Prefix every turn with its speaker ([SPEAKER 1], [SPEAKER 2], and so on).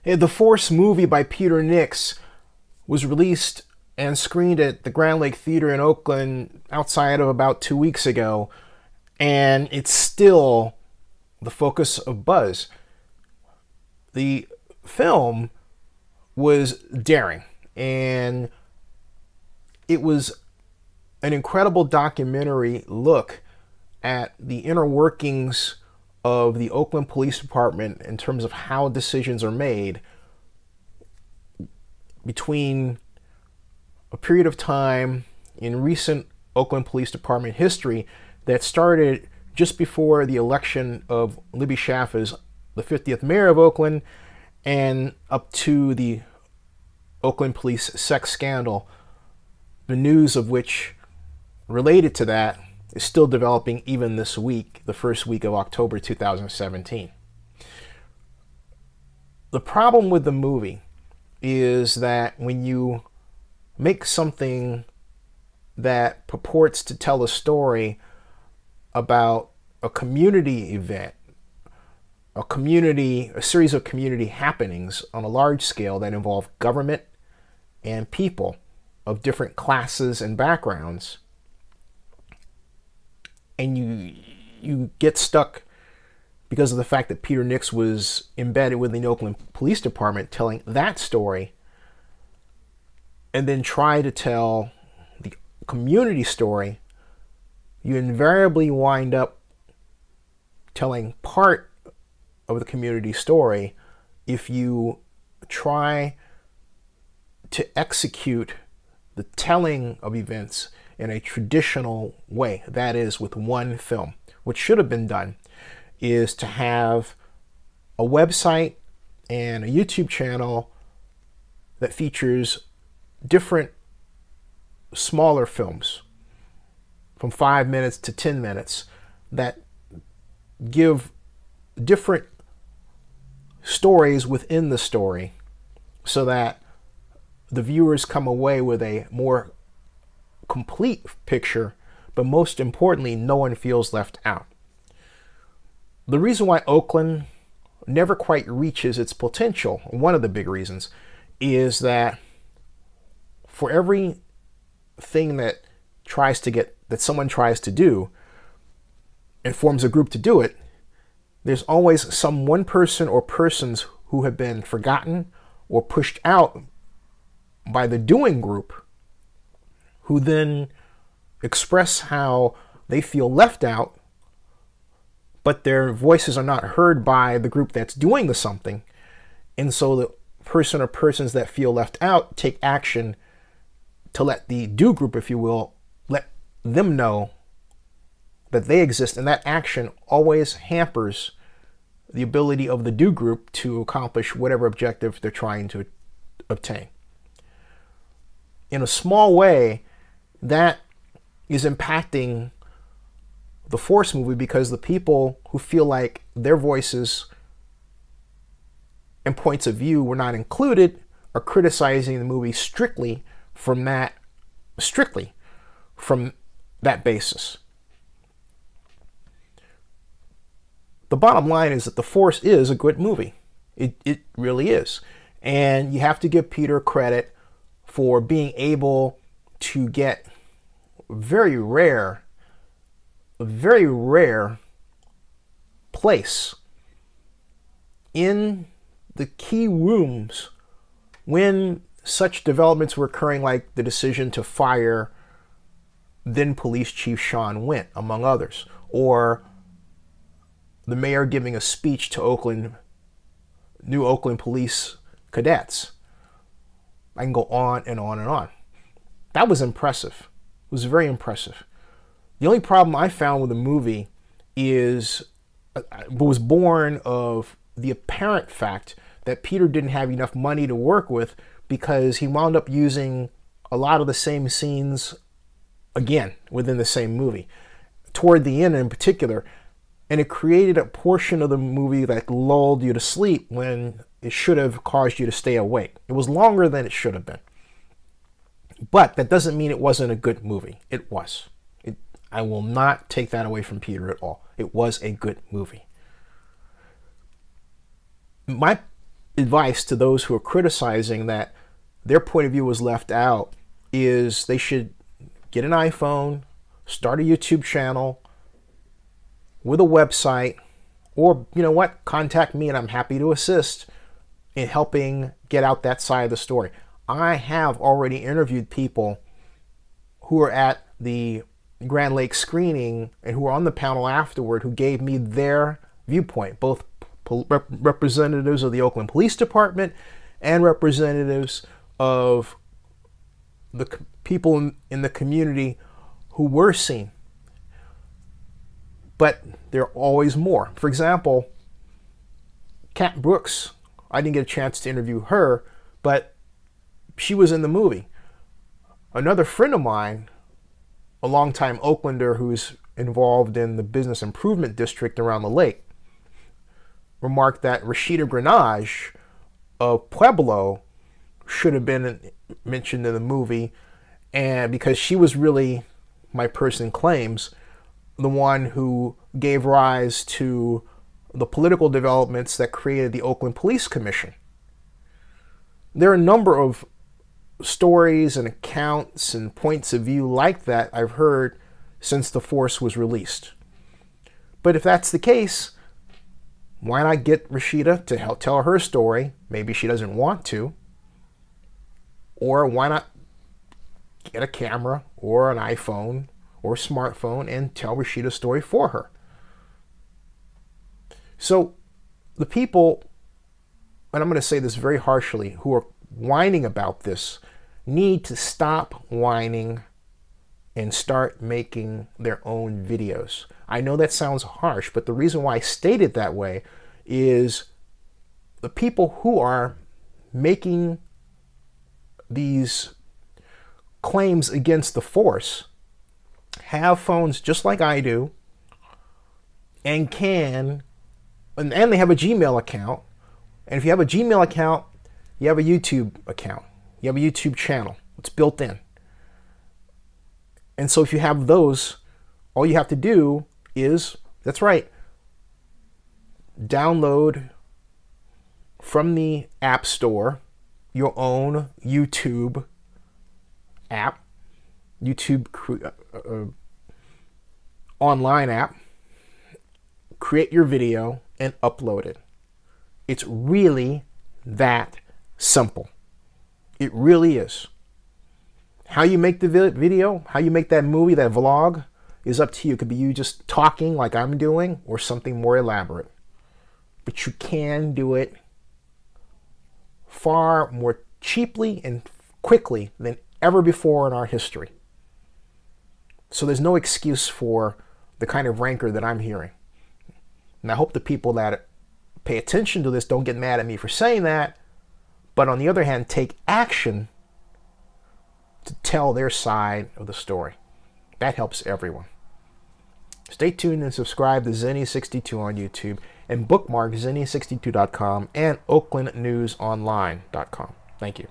[SPEAKER 1] The Force movie by Peter Nix was released and screened at the Grand Lake Theater in Oakland outside of about 2 weeks ago, and it's still the focus of buzz. The film was daring, and it was an incredible documentary look at the inner workings of the Oakland Police Department in terms of how decisions are made between a period of time in recent Oakland Police Department history that started just before the election of Libby Schaaf as the 50th mayor of Oakland and up to the Oakland police sex scandal, the news of which related to that is still developing even this week, the first week of October 2017. The problem with the movie is that when you make something that purports to tell a story about a community event, a series of community happenings on a large scale that involve government and people of different classes and backgrounds, and you get stuck because of the fact that Peter Nix was embedded within the Oakland Police Department telling that story, and then try to tell the community story, you invariably wind up telling part of the community story if you try to execute the telling of events in a traditional way, that is, with one film. What should have been done is to have a website and a YouTube channel that features different smaller films from 5 minutes to 10 minutes that give different stories within the story so that the viewers come away with a more complete picture, but most importantly, no one feels left out. The reason why Oakland never quite reaches its potential, one of the big reasons, is that for every thing that someone tries to do and forms a group to do it, there's always some one person or persons who have been forgotten or pushed out by the doing group, who then express how they feel left out, but their voices are not heard by the group that's doing the something. And so the person or persons that feel left out take action to let the do group, if you will, let them know that they exist. And that action always hampers the ability of the do group to accomplish whatever objective they're trying to obtain. In a small way, that is impacting the Force movie, because the people who feel like their voices and points of view were not included are criticizing the movie strictly from that basis. The bottom line is that The Force is a good movie. It really is. And you have to give Peter credit for being able to get a very rare place in the key rooms when such developments were occurring, like the decision to fire then Police Chief Sean Wint, among others, or the mayor giving a speech to new Oakland police cadets. I can go on and on and on. That was impressive. It was very impressive. The only problem I found with the movie was born of the apparent fact that Peter didn't have enough money to work with, because he wound up using a lot of the same scenes again within the same movie, toward the end in particular, and it created a portion of the movie that lulled you to sleep when it should have caused you to stay awake. It was longer than it should have been. But that doesn't mean it wasn't a good movie. It was. I will not take that away from Peter at all. It was a good movie. My advice to those who are criticizing that their point of view was left out is they should get an iPhone, start a YouTube channel with a website, or, you know what, contact me and I'm happy to assist in helping get out that side of the story. I have already interviewed people who were at the Grand Lake screening and who were on the panel afterward who gave me their viewpoint, both representatives of the Oakland Police Department and representatives of the people in the community who were seen. But there are always more. For example, Kat Brooks, I didn't get a chance to interview her, but she was in the movie. Another friend of mine, a longtime Oaklander who's involved in the business improvement district around the lake, remarked that Rashida Grenage of Pueblo should have been mentioned in the movie, and because she was really, my person claims, the one who gave rise to the political developments that created the Oakland Police Commission. There are a number of stories and accounts and points of view like that I've heard since the force was released. But if that's the case, why not get Rashida to help tell her story? Maybe she doesn't want to. Or why not get a camera or an iPhone or smartphone and tell Rashida's story for her? So the people, and I'm going to say this very harshly, who are whining about this need to stop whining and start making their own videos. I know that sounds harsh, but the reason why I state it that way is the people who are making these claims against the force have phones just like I do, and they have a Gmail account. And if you have a Gmail account, you have a YouTube account. You have a YouTube channel. It's built in. And so if you have those, all you have to do is, that's right, download from the App Store your own YouTube app, YouTube online app, create your video, and upload it. It's really that simple. It really is. How you make the video, how you make that movie, that vlog, is up to you. It could be you just talking like I'm doing or something more elaborate. But you can do it far more cheaply and quickly than ever before in our history. So there's no excuse for the kind of rancor that I'm hearing. And I hope the people that pay attention to this don't get mad at me for saying that, but on the other hand, take action to tell their side of the story. That helps everyone. Stay tuned and subscribe to Zenny62 on YouTube and bookmark Zenny62.com and OaklandNewsOnline.com. Thank you.